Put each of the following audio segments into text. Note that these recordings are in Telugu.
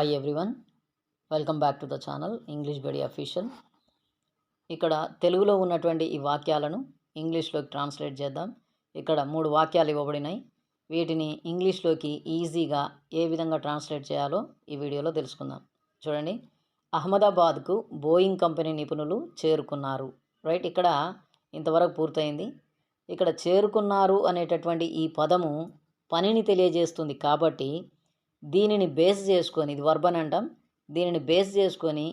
Hi everyone, welcome back to the channel English బడి అఫీషియల్. ఇక్కడ తెలుగులో ఉన్నటువంటి ఈ వాక్యాలను ఇంగ్లీష్లోకి ట్రాన్స్లేట్ చేద్దాం. ఇక్కడ 3 వాక్యాలు ఇవ్వబడినాయి. వీటిని ఇంగ్లీష్లోకి ఈజీగా ఏ విధంగా ట్రాన్స్లేట్ చేయాలో ఈ వీడియోలో తెలుసుకుందాం. చూడండి, అహ్మదాబాద్కు బోయింగ్ కంపెనీ నిపుణులు చేరుకున్నారు. రైట్, ఇక్కడ ఇంతవరకు పూర్తయింది. ఇక్కడ చేరుకున్నారు అనేటటువంటి ఈ పదము పనిని తెలియజేస్తుంది కాబట్టి దీనిని బేస్ చేసుకొని, ఇది వర్బ్ అని అంటాం, దీనిని బేస్ చేసుకొని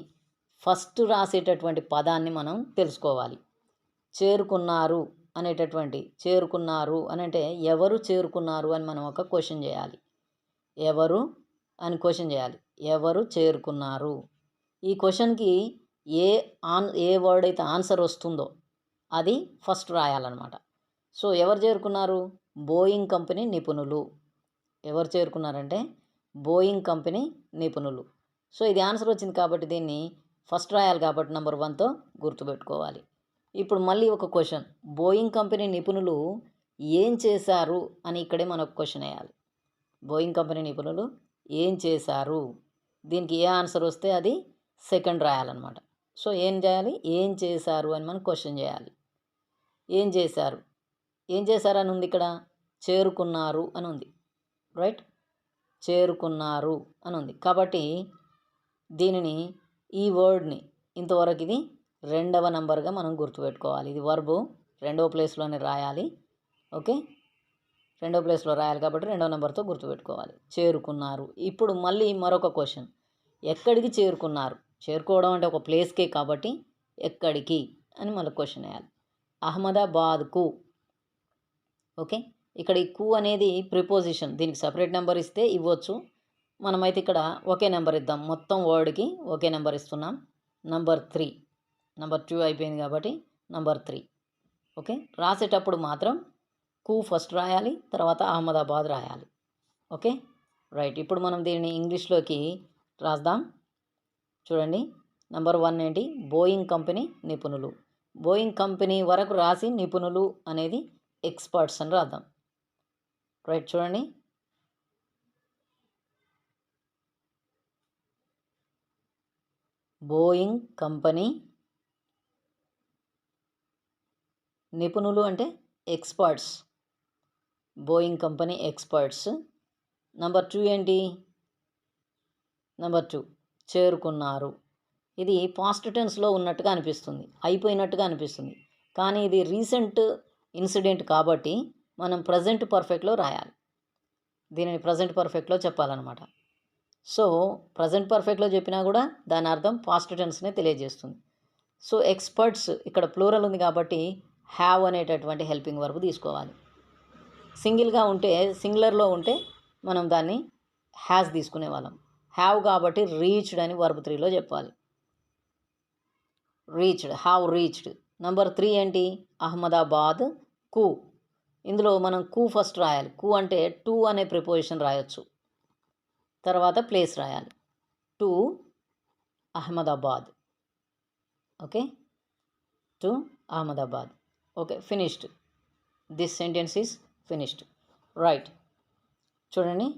ఫస్ట్ రాసేటటువంటి పదాన్ని మనం తెలుసుకోవాలి. చేరుకున్నారు అనేటటువంటి, చేరుకున్నారు అని అంటే ఎవరు చేరుకున్నారు అని మనం ఒక క్వశ్చన్ చేయాలి. ఎవరు అని క్వశ్చన్ చేయాలి. ఎవరు చేరుకున్నారు? ఈ క్వశ్చన్కి ఏ వర్డ్ అయితే ఆన్సర్ వస్తుందో అది ఫస్ట్ రాయాలన్నమాట. సో ఎవరు చేరుకున్నారు? బోయింగ్ కంపెనీ నిపుణులు. ఎవరు చేరుకున్నారంటే బోయింగ్ కంపెనీ నిపుణులు. సో ఇది ఆన్సర్ వచ్చింది కాబట్టి దీన్ని ఫస్ట్ రాయాలి కాబట్టి నెంబర్ 1తో గుర్తుపెట్టుకోవాలి. ఇప్పుడు మళ్ళీ ఒక క్వశ్చన్, బోయింగ్ కంపెనీ నిపుణులు ఏం చేశారు అని ఇక్కడే మనకు క్వశ్చన్ వేయాలి. బోయింగ్ కంపెనీ నిపుణులు ఏం చేశారు? దీనికి ఏ ఆన్సర్ వస్తే అది సెకండ్ రాయాలన్నమాట. సో ఏం చేయాలి? ఏం చేశారు అని మనం క్వశ్చన్ చేయాలి. ఏం చేశారు? ఏం చేశారు అని ఉంది ఇక్కడ. చేరుకున్నారు అని ఉంది. రైట్, చేరుకున్నారు అని ఉంది కాబట్టి దీనిని, ఈ వర్డ్ని ఇంతవరకు ఇది 2వ నంబర్గా మనం గుర్తుపెట్టుకోవాలి. ఇది వర్బు 2వ ప్లేస్లోనే రాయాలి. ఓకే, 2వ ప్లేస్లో రాయాలి కాబట్టి 2వ నెంబర్తో గుర్తుపెట్టుకోవాలి. చేరుకున్నారు. ఇప్పుడు మళ్ళీ మరొక క్వశ్చన్, ఎక్కడికి చేరుకున్నారు? చేరుకోవడం అంటే ఒక ప్లేస్కే కాబట్టి ఎక్కడికి అని మళ్ళీ క్వశ్చన్ వేయాలి. అహ్మదాబాద్కు. ఓకే, ఇక్కడ ఈ కు అనేది ప్రిపోజిషన్, దీనికి సపరేట్ నెంబర్ ఇస్తే ఇవ్వచ్చు. మనమైతే ఇక్కడ ఒకే నెంబర్ ఇద్దాం. మొత్తం వర్డ్కి ఒకే నెంబర్ ఇస్తున్నాం. నంబర్ 3. నంబర్ 2 అయిపోయింది కాబట్టి నంబర్ 3. ఓకే, రాసేటప్పుడు మాత్రం కు ఫస్ట్ రాయాలి, తర్వాత అహ్మదాబాద్ రాయాలి. ఓకే రైట్, ఇప్పుడు మనం దీనిని ఇంగ్లీష్లోకి రాద్దాం. చూడండి, నంబర్ 1 ఏంటి? బోయింగ్ కంపెనీ నిపుణులు. బోయింగ్ కంపెనీ వరకు రాసి నిపుణులు అనేది ఎక్స్పర్ట్స్ అని రాద్దాం. రైట్, చూడండి, బోయింగ్ కంపెనీ నిపుణులు అంటే experts. Boeing company experts. Number 2 ఏంటి? నంబర్ 2 చేరుకున్నారు. ఇది పాస్ట్ టెన్స్లో ఉన్నట్టుగా అనిపిస్తుంది, అయిపోయినట్టుగా అనిపిస్తుంది, కానీ ఇది రీసెంట్ ఇన్సిడెంట్ కాబట్టి మనం ప్రజెంట్ పర్ఫెక్ట్లో రాయాలి. దీనిని ప్రజెంట్ పర్ఫెక్ట్లో చెప్పాలన్నమాట. సో ప్రజెంట్ పర్ఫెక్ట్లో చెప్పినా కూడా దాని అర్థం పాస్ట్ టెన్స్నే తెలియజేస్తుంది. సో ఎక్స్పర్ట్స్ ఇక్కడ ప్లూరల్ ఉంది కాబట్టి హ్యావ్ అనేటటువంటి హెల్పింగ్ వర్బ్ తీసుకోవాలి. సింగిల్గా ఉంటే, సింగులర్లో ఉంటే మనం దాన్ని హ్యాస్ తీసుకునే వాళ్ళం. హ్యావ్ కాబట్టి రీచ్డ్ అని వర్బ్ 3లో చెప్పాలి. Reached, have reached. నంబర్ 3 ఏంటి? అహ్మదాబాద్ కు. ఇందులో మనం కు ఫస్ట్ రాయాలి. కు అంటే టు అనే ప్రిపోజిషన్ రాయొచ్చు, తర్వాత ప్లేస్ రాయాలి. To Ahmedabad. Okay, to Ahmedabad. Okay, finished. This sentence is finished. Right, చూడండి,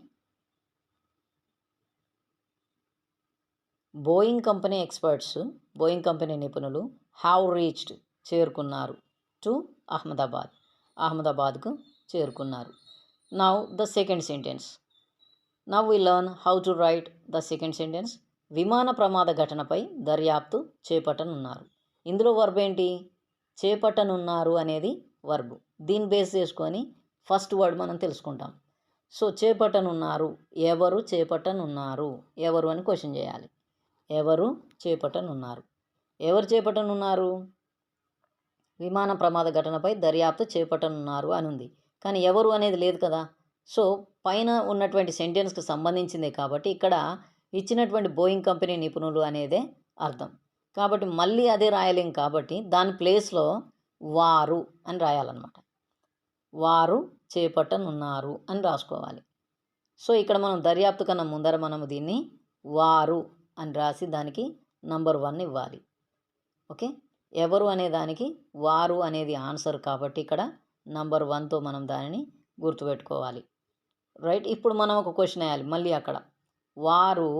Boeing company experts, Boeing company నిపుణులు హ్యావ్ రీచ్డ్ చేరుకున్నారు టు అహ్మదాబాద్, అహ్మదాబాద్కు చేరుకున్నారు. Now the second sentence. Now we learn how to write the second sentence. విమాన ప్రమాద ఘటనపై దర్యాప్తు చేపట్టనున్నారు. ఇందులో వర్బ్ ఏంటి? చేపట్టనున్నారు అనేది వర్బ్. దీన్ని బేస్ చేసుకొని ఫస్ట్ వర్డ్ మనం తెలుసుకుంటాం. సో చేపట్టనున్నారు, ఎవరు చేపట్టనున్నారు? ఎవరు అని క్వశ్చన్ చేయాలి. ఎవరు చేపట్టనున్నారు? ఎవరు చేపట్టనున్నారు? విమాన ప్రమాద ఘటనపై దర్యాప్తు చేపట్టనున్నారు అని ఉంది, కానీ ఎవరు అనేది లేదు కదా. సో పైన ఉన్నటువంటి సెంటెన్స్కి సంబంధించిందే కాబట్టి ఇక్కడ ఇచ్చినటువంటి బోయింగ్ కంపెనీ నిపుణులు అనేదే అర్థం. కాబట్టి మళ్ళీ అదే రాయలేం కాబట్టి దాని ప్లేస్లో వారు అని రాయాలన్నమాట. వారు చేపట్టనున్నారు అని రాసుకోవాలి. సో ఇక్కడ మనం దర్యాప్తు కన్నా ముందర మనము దీన్ని వారు అని రాసి దానికి నంబర్ 1 ఇవ్వాలి. ఓకే, ఎవరు అనే దానికి వారు అనేది ఆన్సర్ కాబట్టి ఇక్కడ నంబర్ 1తో మనం దానిని గుర్తుపెట్టుకోవాలి. రైట్, ఇప్పుడు మనం ఒక క్వశ్చన్ వేయాలి మళ్ళీ. అక్కడ వారు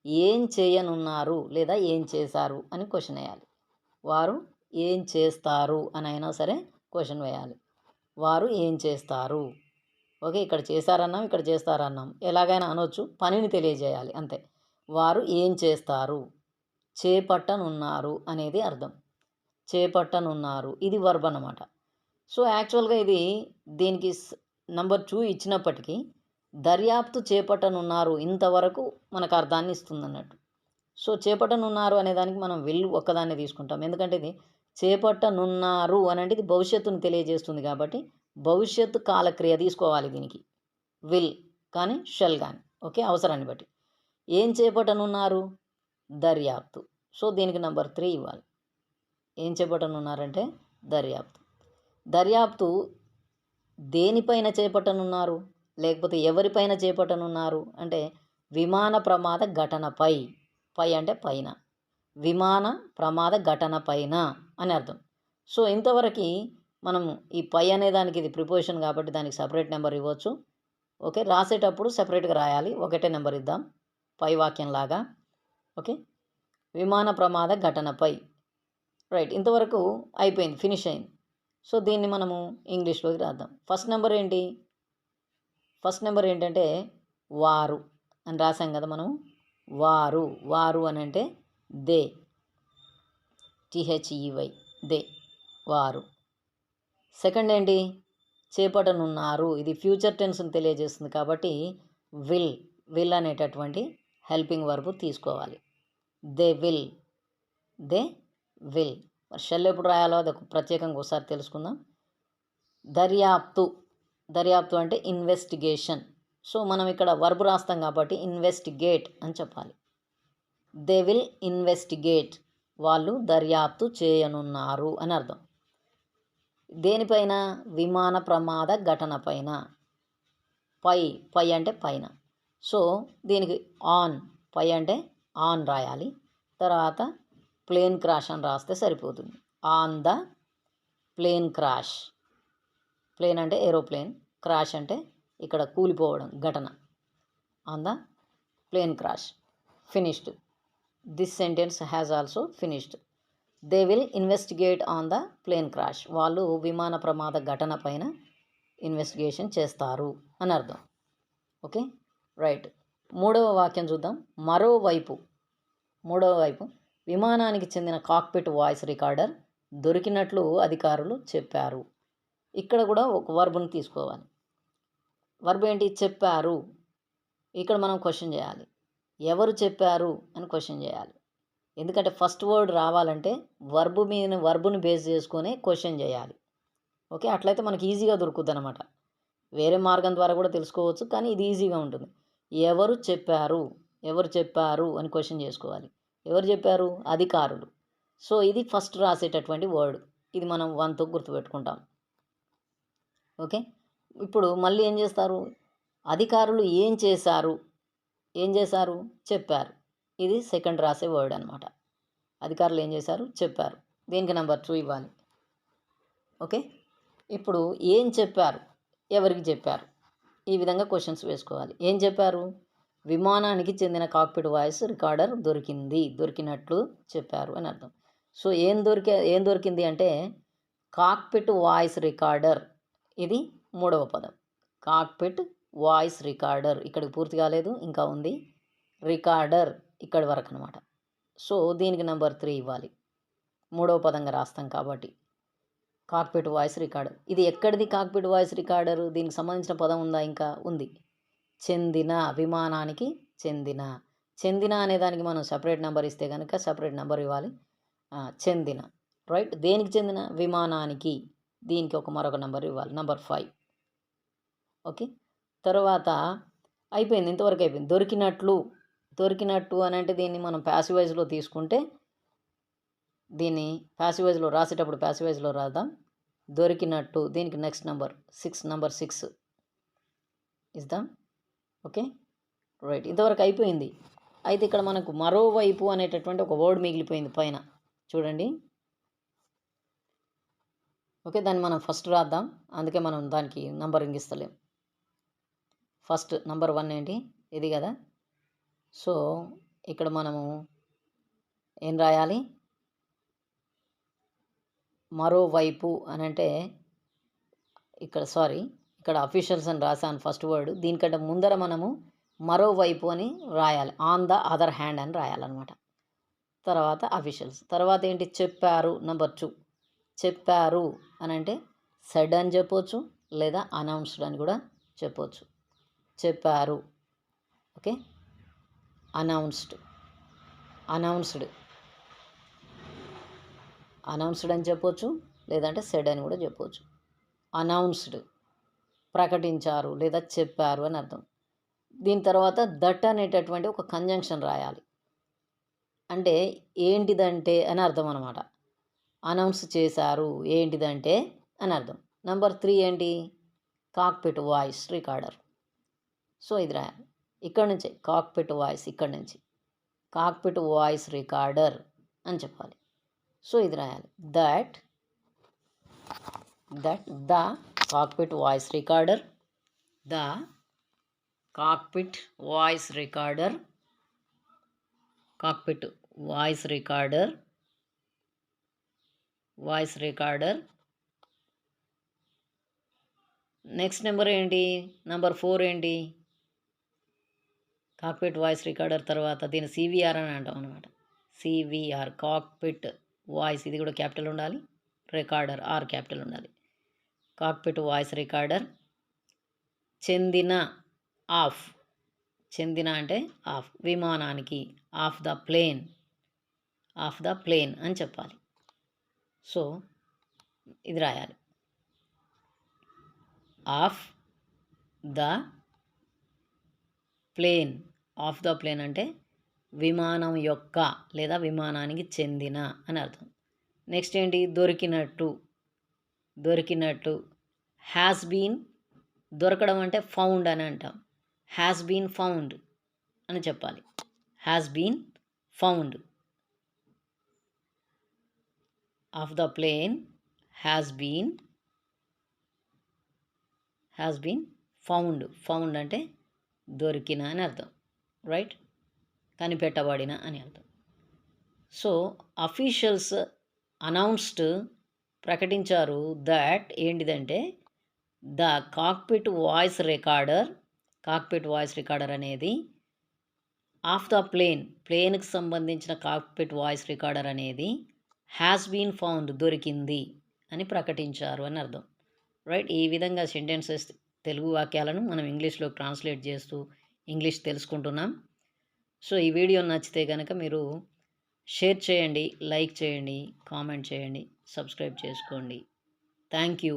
ఏం చేయనున్నారు లేదా ఏం చేశారు అని క్వశ్చన్ వేయాలి. వారు ఏం చేస్తారు అని అయినా సరే క్వశ్చన్ వేయాలి. వారు ఏం చేస్తారు. ఓకే, ఇక్కడ చేశారన్నాం, ఇక్కడ చేస్తారన్నాం, ఎలాగైనా అనొచ్చు, పనిని తెలియజేయాలి అంతే. వారు ఏం చేస్తారు, చేపట్టనున్నారు అనేది అర్థం. చేపట్టనున్నారు ఇది వర్బ్ అన్నమాట. సో యాక్చువల్గా ఇది దీనికి నంబర్ 2 ఇచ్చినప్పటికీ దర్యాప్తు చేపట్టనున్నారు ఇంతవరకు మనకు అర్థాన్ని ఇస్తుంది అన్నట్టు. సో చేపట్టనున్నారు అనే దానికి మనం విల్ ఒక్కదాన్ని తీసుకుంటాం, ఎందుకంటే ఇది చేపట్టనున్నారు అని అంటే ఇది భవిష్యత్తును తెలియజేస్తుంది కాబట్టి భవిష్యత్తు కాలక్రియ తీసుకోవాలి దీనికి, విల్ కానీ షెల్ కానీ. ఓకే, అవసరాన్ని బట్టి. ఏం చేపట్టనున్నారు, దర్యాప్తు. సో దీనికి నంబర్ 3 ఇవ్వాలి. ఏం చేపట్టనున్నారంటే దర్యాప్తు. దర్యాప్తు దేనిపైన చేపట్టనున్నారు, లేకపోతే ఎవరిపైన చేపట్టనున్నారు అంటే విమాన ప్రమాద ఘటనపై. పై అంటే పైన, విమాన ప్రమాద ఘటన పైన అని అర్థం. సో ఇంతవరకు మనం ఈ పై అనే దానికి ఇది ప్రిపోజిషన్ కాబట్టి దానికి సపరేట్ నెంబర్ ఇవ్వచ్చు. ఓకే, రాసేటప్పుడు సపరేట్గా రాయాలి, ఒకటే నెంబర్ ఇద్దాం పై వాక్యంలాగా. ఓకే, విమాన ప్రమాద ఘటనపై. రైట్, ఇంతవరకు అయిపోయింది, ఫినిష్ అయింది. సో దీన్ని మనము ఇంగ్లీష్లోకి రాద్దాం. ఫస్ట్ నెంబర్ ఏంటి, ఫస్ట్ నెంబర్ ఏంటంటే వారు అని రాసాం కదా మనం. వారు, వారు అని అంటే దే, THEY, దే, వారు. సెకండ్ ఏంటి, చేపట్టనున్నారు, ఇది ఫ్యూచర్ టెన్స్ని తెలియజేస్తుంది కాబట్టి విల్, విల్ అనేటటువంటి హెల్పింగ్ వర్బ్ తీసుకోవాలి. They will, they will. Shall ఎప్పుడు రాయాలో అది ప్రత్యేకంగా ఒకసారి తెలుసుకుందాం. దర్యాప్తు, దర్యాప్తు అంటే ఇన్వెస్టిగేషన్. సో మనం ఇక్కడ వర్బ్ రాస్తాం కాబట్టి ఇన్వెస్టిగేట్ అని చెప్పాలి. దే విల్ ఇన్వెస్టిగేట్, వాళ్ళు దర్యాప్తు చేయనున్నారు అని అర్థం. దేనిపైన, విమాన ప్రమాద ఘటన పైన. పై, పై అంటే పైన. సో దీనికి ఆన్, పై అంటే ఆన్ రాయాలి, తర్వాత ప్లేన్ క్రాష్ అని రాస్తే సరిపోతుంది. On the plane crash. Plane అంటే ఏరోప్లేన్, క్రాష్ అంటే ఇక్కడ కూలిపోవడం ఘటన. On the plane crash. Finished. This sentence has also finished. They will investigate on the plane crash, వాళ్ళు విమాన ప్రమాద ఘటన పైన ఇన్వెస్టిగేషన్ చేస్తారు అని అర్థం. Okay, right. మూడవ వాక్యం చూద్దాం. మరోవైపు, మూడవ వైపు, విమానానికి చెందిన కాక్పిట్ వాయిస్ రికార్డర్ దొరికినట్లు అధికారులు చెప్పారు. ఇక్కడ కూడా ఒక వర్బ్ని తీసుకోవాలి. వర్బ్ ఏంటి, చెప్పారు. ఇక్కడ మనం క్వశ్చన్ చేయాలి, ఎవరు చెప్పారు అని క్వశ్చన్ చేయాలి. ఎందుకంటే ఫస్ట్ వర్డ్ రావాలంటే వర్బ్ మీద, వర్బ్ని బేస్ చేసుకొని క్వశ్చన్ చేయాలి. ఓకే, అట్లయితే మనకి ఈజీగా దొరుకుద్ది అనమాట. వేరే మార్గం ద్వారా కూడా తెలుసుకోవచ్చు, కానీ ఇది ఈజీగా ఉంటుంది. ఎవరు చెప్పారు, ఎవరు చెప్పారు అని క్వశ్చన్ చేసుకోవాలి. ఎవరు చెప్పారు, అధికారులు. సో ఇది ఫస్ట్ రాసేటటువంటి వర్డ్, ఇది మనం 1తో గుర్తుపెట్టుకుంటాం. ఓకే, ఇప్పుడు మళ్ళీ ఏం చేస్తారు, అధికారులు ఏం చేశారు, ఏం చేశారు, చెప్పారు. ఇది సెకండ్ రాసే వర్డ్ అనమాట. అధికారులు ఏం చేశారు, చెప్పారు. దీనికి నెంబర్ 2 ఇవ్వాలి. ఓకే, ఇప్పుడు ఏం చెప్పారు, ఎవరికి చెప్పారు, ఈ విధంగా క్వశ్చన్స్ వేసుకోవాలి. ఏం చెప్పారు, విమానానికి చెందిన కాక్పిట్ వాయిస్ రికార్డర్ దొరికింది, దొరికినట్లు చెప్పారు అని అర్థం. సో ఏం దొరికింది అంటే కాక్పిట్ వాయిస్ రికార్డర్, ఇది మూడవ పదం. కాక్పిట్ వాయిస్ రికార్డర్, ఇక్కడికి పూర్తి కాలేదు, ఇంకా ఉంది. రికార్డర్ ఇక్కడి వరకు అనమాట. సో దీనికి నెంబర్ 3 ఇవ్వాలి, మూడవ పదంగా రాస్తాం కాబట్టి. కాక్పిట్ వాయిస్ రికార్డర్, ఇది ఎక్కడిది కాక్పిట్ వాయిస్ రికార్డర్, దీనికి సంబంధించిన పదం ఉందా, ఇంకా ఉంది. చెందిన, విమానానికి చెందిన. చెందిన అనే దానికి మనం సపరేట్ నెంబర్ ఇస్తే కనుక సపరేట్ నెంబర్ ఇవ్వాలి. చెందిన, రైట్. దేనికి చెందిన, విమానానికి, దీనికి మరొక నెంబర్ ఇవ్వాలి, నెంబర్ 5. ఓకే, తర్వాత అయిపోయింది, ఇంతవరకు అయిపోయింది. దొరికినట్లు, దొరికినట్టు అని అంటే దీన్ని మనం ప్యాసివైజ్లో తీసుకుంటే, దీన్ని ప్యాసివైజ్లో రాసేటప్పుడు ప్యాసివైజ్లో రాద్దాం. దొరికినట్టు, దీనికి నెక్స్ట్ నెంబర్ 6, నెంబర్ 6 ఇద్దాం. Okay, right. ఇంతవరకు అయిపోయింది. అయితే ఇక్కడ మనకు మరోవైపు అనేటటువంటి ఒక వర్డ్ మిగిలిపోయింది పైన, చూడండి. ఓకే, దాన్ని మనం ఫస్ట్ రాద్దాం, అందుకే మనం దానికి నంబరింగ్ ఇస్తలేం. ఫస్ట్ నెంబర్ 1 ఏంటి, ఇది కదా. సో ఇక్కడ మనము ఏం రాయాలి? మరోవైపు అని అంటే ఇక్కడ అఫీషియల్స్ అని రాశాను ఫస్ట్ వర్డ్. దీనికంటే ముందర మనము మరోవైపు అని రాయాలి. ఆన్ ద అదర్ హ్యాండ్ అని రాయాలన్నమాట. తర్వాత అఫీషియల్స్. తర్వాత ఏంటి? చెప్పారు. నెంబర్ 2 చెప్పారు అని అంటే సెడ్ అని చెప్పొచ్చు, లేదా అనౌన్స్డ్ అని కూడా చెప్పొచ్చు. చెప్పారు. ఓకే. అనౌన్స్డ్ అని చెప్పొచ్చు, లేదంటే సెడ్ అని కూడా చెప్పొచ్చు. అనౌన్స్డ్ ప్రకటించారు లేదా చెప్పారు అని అర్థం. దీని తర్వాత దట్ అనేటటువంటి ఒక కంజంక్షన్ రాయాలి. అంటే ఏంటిదంటే అని అర్థం అనమాట. అనౌన్స్ చేశారు ఏంటిదంటే అని అర్థం. నెంబర్ 3 ఏంటి? Cockpit voice recorder. సో ఇది రాయాలి. ఇక్కడ నుంచి కాక్పిట్ వాయిస్, ఇక్కడ నుంచి కాక్పిట్ వాయిస్ రికార్డర్ అని చెప్పాలి. సో ఇది రాయాలి. That the cockpit voice recorder, the cockpit voice recorder, cockpit voice recorder. Next number ఏంటి? నెంబర్ 4 ఏంటి? కాక్పిట్ వాయిస్ రికార్డర్ తర్వాత దీన్ని సివిఆర్ అని అంటాం అనమాట. సివిఆర్ కాక్పిట్ వాయిస్, ఇది కూడా క్యాపిటల్ ఉండాలి. రికార్డర్ ఆర్ క్యాపిటల్ ఉండాలి. Cockpit voice recorder. చెందిన అంటే ఆఫ్, విమానానికి, ఆఫ్ ద ప్లేన్ అని చెప్పాలి. సో ఇది రాయాలి. ఆఫ్ ద ప్లేన్ అంటే విమానం యొక్క లేదా విమానానికి చెందిన అని అర్థం. నెక్స్ట్ ఏంటి? దొరికినట్టు హ్యాస్ బీన్, దొరకడం అంటే ఫౌండ్ అని అంటాం. హ్యాస్ బీన్ ఫౌండ్ అని చెప్పాలి. Has been found. Of the plane has been found అంటే దొరికిన అని అర్థం. రైట్? కనిపెట్టబడిన అని అర్థం. సో అఫీషియల్స్ అనౌన్స్డ్ ప్రకటించారు దట్ ఏంటిదంటే ద కాక్పిట్ వాయిస్ రికార్డర్ అనేది ఆఫ్ ద ప్లేన్కి సంబంధించిన కాక్పిట్ వాయిస్ రికార్డర్ అనేది హ్యాస్ బీన్ ఫౌండ్, దొరికింది అని ప్రకటించారు అని అర్థం. రైట్? ఈ విధంగా సెంటెన్సెస్, తెలుగు వాక్యాలను మనం ఇంగ్లీష్లో ట్రాన్స్లేట్ చేస్తూ ఇంగ్లీష్ తెలుసుకుంటున్నాం. సో ఈ వీడియో నచ్చితే కనుక మీరు షేర్ చేయండి, లైక్ చేయండి, కామెంట్ చేయండి, సబ్స్క్రైబ్ చేసుకోండి. Thank you.